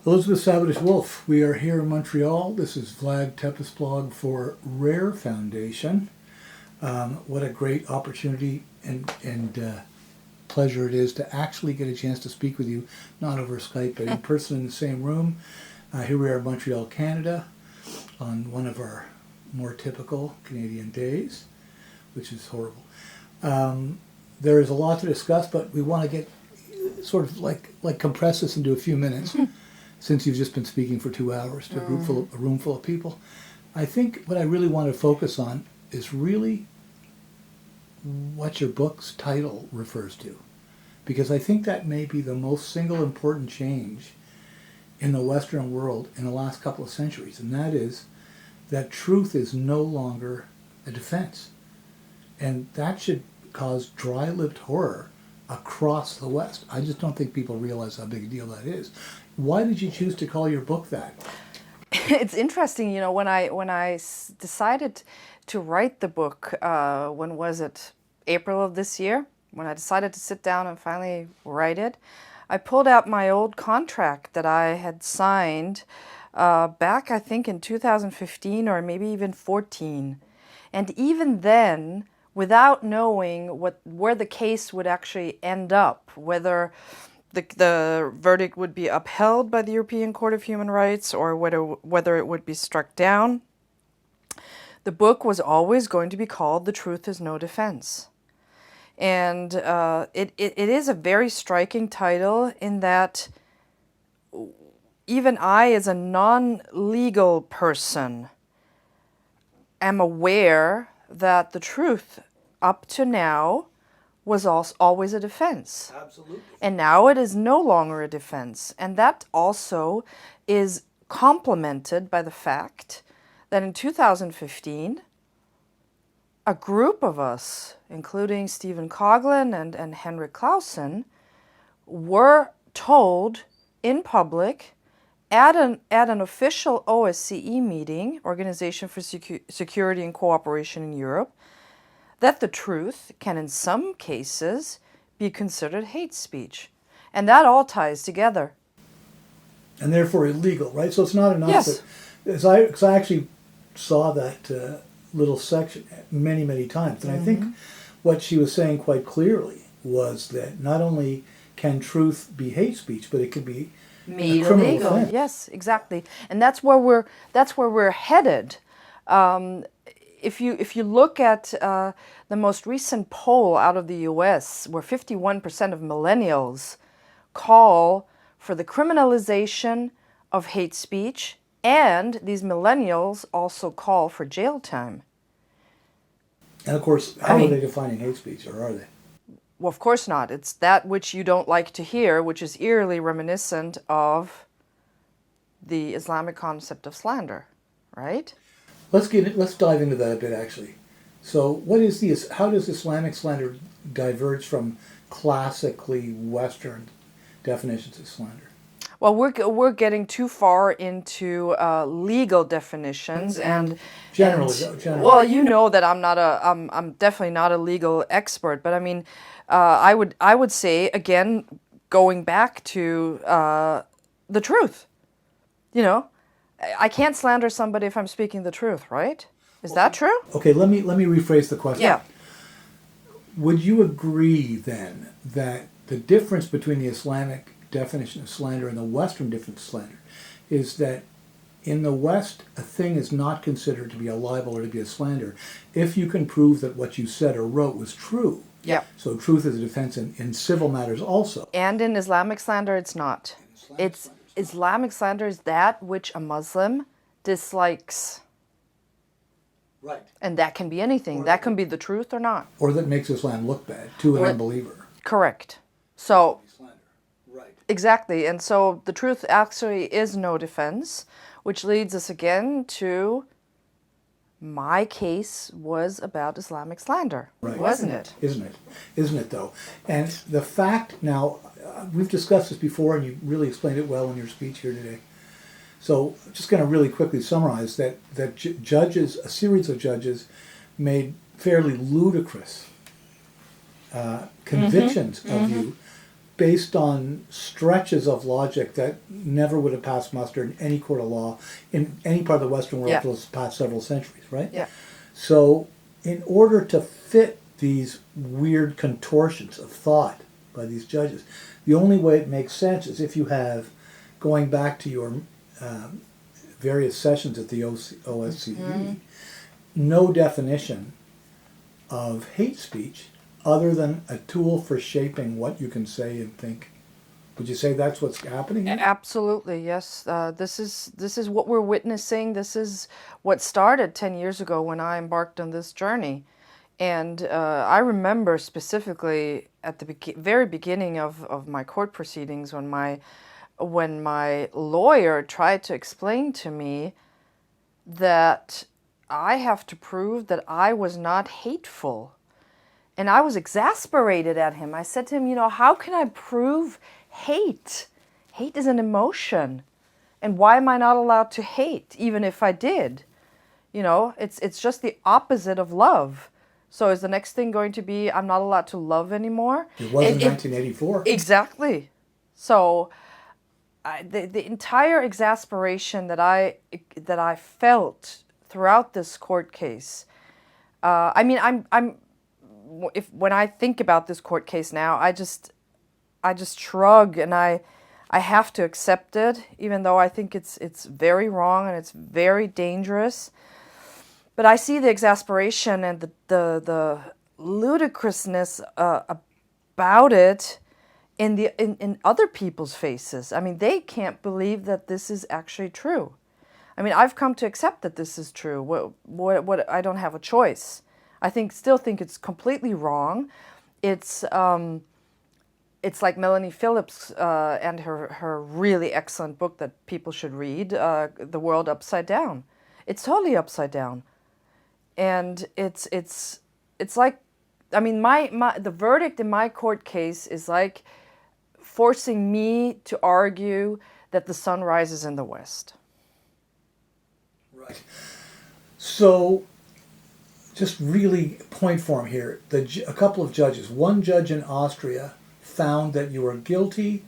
Elisabeth Sabaditsch-Wolff, we are here in Montreal. This is Vlad Tepes blog for RAIR Foundation. What a great opportunity and pleasure it is to actually get a chance to speak with you, not over Skype, but in person in the same room. Here we are in Montreal, Canada, on one of our more typical Canadian days, which is horrible. There is a lot to discuss, but we want to get sort of like compress this into a few minutes. Since you've just been speaking for 2 hours to a room full of people. I think what I really want to focus on is really what your book's title refers to. Because I think that may be the most single important change in the Western world in the last couple of centuries. And that is that truth is no longer a defense. And that should cause dry-lipped horror across the West. I just don't think people realize how big a deal that is. Why did you choose to call your book that? It's interesting, you know, when I decided to write the book, when was it? April of this year, when I decided to sit down and finally write it, I pulled out my old contract that I had signed back, I think, in 2015 or maybe even 14. And even then, without knowing where the case would actually end up, whether the verdict would be upheld by the European Court of Human Rights or whether it would be struck down, the book was always going to be called The Truth is No Defense. And it is a very striking title in that even I, as a non-legal person, am aware that the truth up to now was always a defense. Absolutely. And now it is no longer a defense. And that also is complemented by the fact that in 2015, a group of us, including Stephen Coughlin and Henrik Clausen, were told in public at an official OSCE meeting, Organization for Security and Cooperation in Europe, that the truth can in some cases be considered hate speech. And that all ties together. And therefore illegal, right? So it's not enough Yes. that, because I actually saw that little section many, many times. And I think what she was saying quite clearly was that not only can truth be hate speech, but it can be a criminal Illegal. offense. Yes, exactly. And that's where we're headed. If you look at the most recent poll out of the U.S., where 51% of millennials call for the criminalization of hate speech, and these millennials also call for jail time. And of course, how are they defining hate speech, or are they? Well, of course not. It's that which you don't like to hear, which is eerily reminiscent of the Islamic concept of slander, right? Let's dive into that a bit, actually. So, how does Islamic slander diverge from classically Western definitions of slander? Well, we're getting too far into legal definitions and Generally. Well, you know that I'm definitely not a legal expert, but I mean, I would say again, going back to the truth. You know, I can't slander somebody if I'm speaking the truth, right? Is that true? Okay, let me rephrase the question. Yeah. Would you agree then that the difference between the Islamic definition of slander and the Western definition of slander is that in the West, a thing is not considered to be a libel or to be a slander if you can prove that what you said or wrote was true. Yeah. So truth is a defense in civil matters also. And in Islamic slander, it's not. Islamic slander is that which a Muslim dislikes. Right. And that can be anything. That can be the truth or not. Or that makes Islam look bad to an unbeliever. Correct. So, Slander. Right. exactly. And so the truth actually is no defense, which leads us again to my case was about Islamic slander, Right. wasn't it? Isn't it though? And the fact now, we've discussed this before and you really explained it well in your speech here today. So just going to really quickly summarize that judges, a series of judges, made fairly ludicrous convictions of you based on stretches of logic that never would have passed muster in any court of law in any part of the Western world Yeah. for the past several centuries, right? Yeah. So, in order to fit these weird contortions of thought by these judges, the only way it makes sense is if you have, going back to your various sessions at the OSCE, no definition of hate speech other than a tool for shaping what you can say and think. Would you say that's what's happening here? Absolutely, yes. This is what we're witnessing. This is what started 10 years ago when I embarked on this journey. And I remember specifically at the very beginning of my court proceedings when my lawyer tried to explain to me that I have to prove that I was not hateful. And I was exasperated at him. I said to him, how can I prove hate? Hate is an emotion. And why am I not allowed to hate, even if I did? It's just the opposite of love. So is the next thing going to be I'm not allowed to love anymore? It was in 1984. Exactly. So the entire exasperation that I felt throughout this court case, when I think about this court case now, I just shrug and I have to accept it, even though I think it's very wrong and it's very dangerous. But I see the exasperation and the ludicrousness about it in other people's faces. I mean, they can't believe that this is actually true. I mean, I've come to accept that this is true. What I don't have a choice. I still think it's completely wrong. It's like Melanie Phillips and her really excellent book that people should read, The World Upside Down. It's totally upside down. And it's like, I mean, the verdict in my court case is like forcing me to argue that the sun rises in the west. Right. So, just really point form here. A couple of judges. One judge in Austria found that you were guilty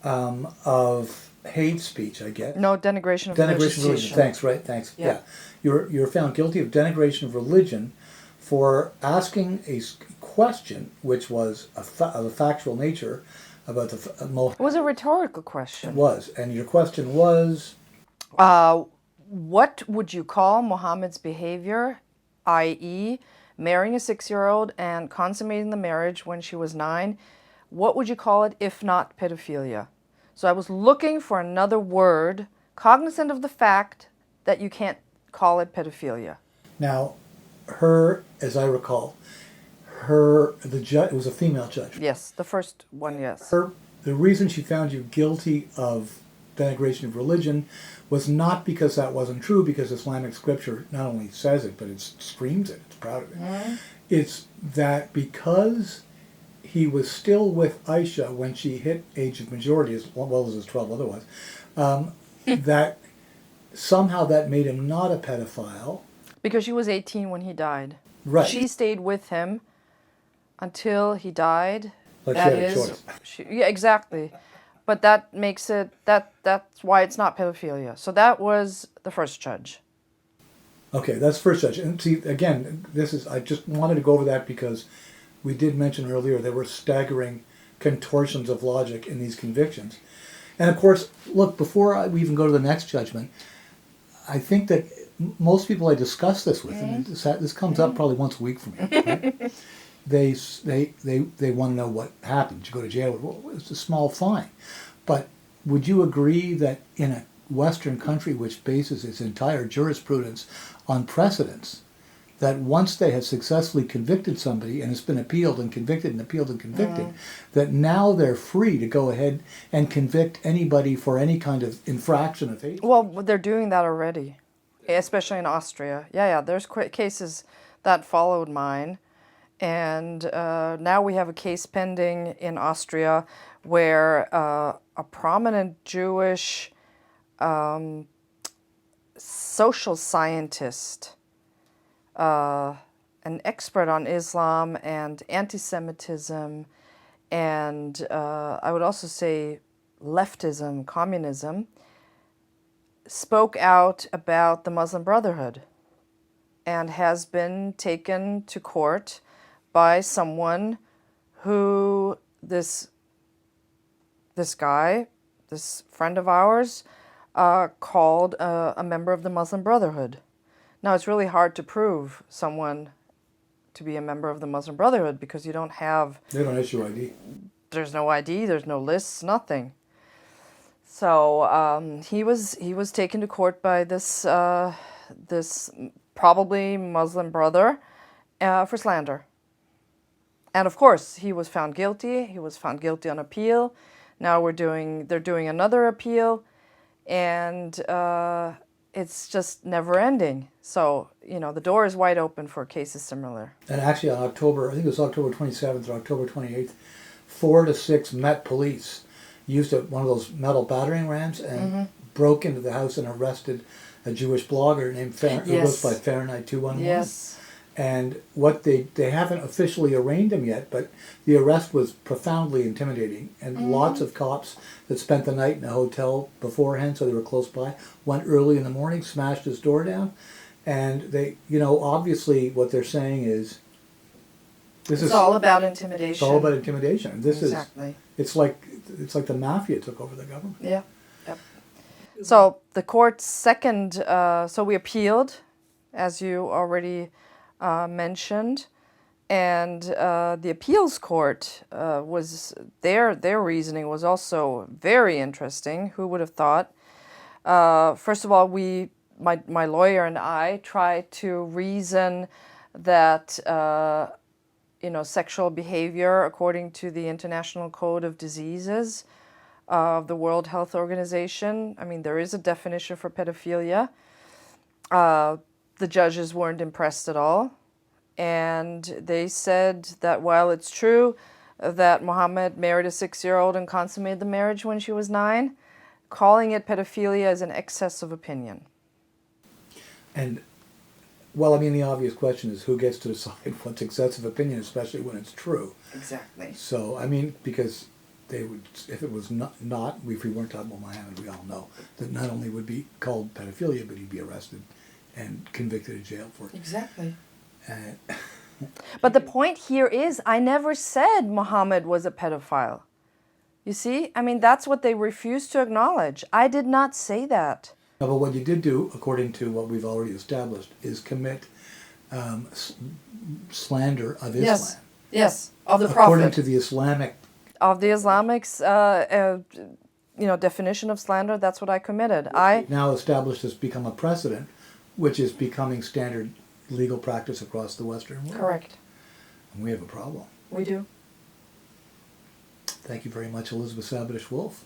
of hate speech, I guess. No, denigration of religion. Thanks, right? Thanks. Yeah. You're found guilty of denigration of religion for asking a question which was of a factual nature about Mohammed. It was a rhetorical question. It was. And your question was? What would you call Mohammed's behavior, i.e., marrying a 6-year-old and consummating the marriage when she was 9? What would you call it if not pedophilia? So I was looking for another word, cognizant of the fact that you can't call it pedophilia. Now, as I recall, the judge, it was a female judge. Yes, the first one, yes. The reason she found you guilty of denigration of religion was not because that wasn't true, because Islamic scripture not only says it, but it screams it, it's proud of it. Mm-hmm. It's that because he was still with Aisha when she hit age of majority, as well as his 12 otherwise, that somehow that made him not a pedophile. Because she was 18 when he died. Right. She stayed with him until he died. Like she had a choice. Yeah, exactly. But that makes it, that's why it's not pedophilia. So that was the first judge. Okay, that's first judge. And see, again, I just wanted to go over that because we did mention earlier there were staggering contortions of logic in these convictions. And of course, look, before we even go to the next judgment, I think that most people I discuss this with, and this comes up probably once a week for me, right? They want to know what happened. Did you go to jail? Well, it's a small fine. But would you agree that in a Western country which bases its entire jurisprudence on precedents, that once they have successfully convicted somebody and it's been appealed and convicted and appealed and convicted, that now they're free to go ahead and convict anybody for any kind of infraction of hate? Well, they're doing that already, especially in Austria. Yeah, there's cases that followed mine. And now we have a case pending in Austria where a prominent Jewish social scientist, an expert on Islam and anti-Semitism, and I would also say leftism, communism, spoke out about the Muslim Brotherhood and has been taken to court by someone who this guy, this friend of ours, called a member of the Muslim Brotherhood. Now, it's really hard to prove someone to be a member of the Muslim Brotherhood because you don't have... They don't issue ID. There's no ID, there's no lists, nothing. So he was taken to court by this probably Muslim brother for slander. And of course, he was found guilty. He was found guilty on appeal. Now they're doing another appeal, and it's just never ending. So, the door is wide open for cases similar. And actually on October, I think it was October 27th or October 28th, 4 to 6 Met police used one of those metal battering rams and broke into the house and arrested a Jewish blogger named who goes by Fahrenheit 211. Yes. And what they haven't officially arraigned him yet, but the arrest was profoundly intimidating. And lots of cops that spent the night in a hotel beforehand, so they were close by, went early in the morning, smashed his door down. And they, obviously what they're saying is, It's all about intimidation. It's all about intimidation. Exactly. It's like the mafia took over the government. Yeah. Yep. So the court's second, so we appealed, as you already mentioned, and the appeals court was their reasoning was also very interesting. Who would have thought? First of all, my lawyer and I tried to reason that sexual behavior according to the International Code of Diseases of the World Health Organization. I mean, there is a definition for pedophilia. The judges weren't impressed at all. And they said that while it's true that Mohammed married a 6-year-old and consummated the marriage when she was 9, calling it pedophilia is an excess of opinion. And, well, I mean, the obvious question is who gets to decide what's excessive opinion, especially when it's true. Exactly. So, I mean, because they would, if it was not if we weren't talking about Mohammed, we all know that not only would be called pedophilia, but he'd be arrested and convicted of jail for it. Exactly. But the point here is, I never said Mohammed was a pedophile. You see? I mean, that's what they refuse to acknowledge. I did not say that. No, but what you did do, according to what we've already established, is commit slander of Islam. Yes, of the Prophet. According to the Islamic... Of the Islamic's, definition of slander, that's what I committed. Now established has become a precedent, which is becoming standard legal practice across the Western world. Correct. And we have a problem. We do. Thank you very much, Elisabeth Sabaditsch-Wolff.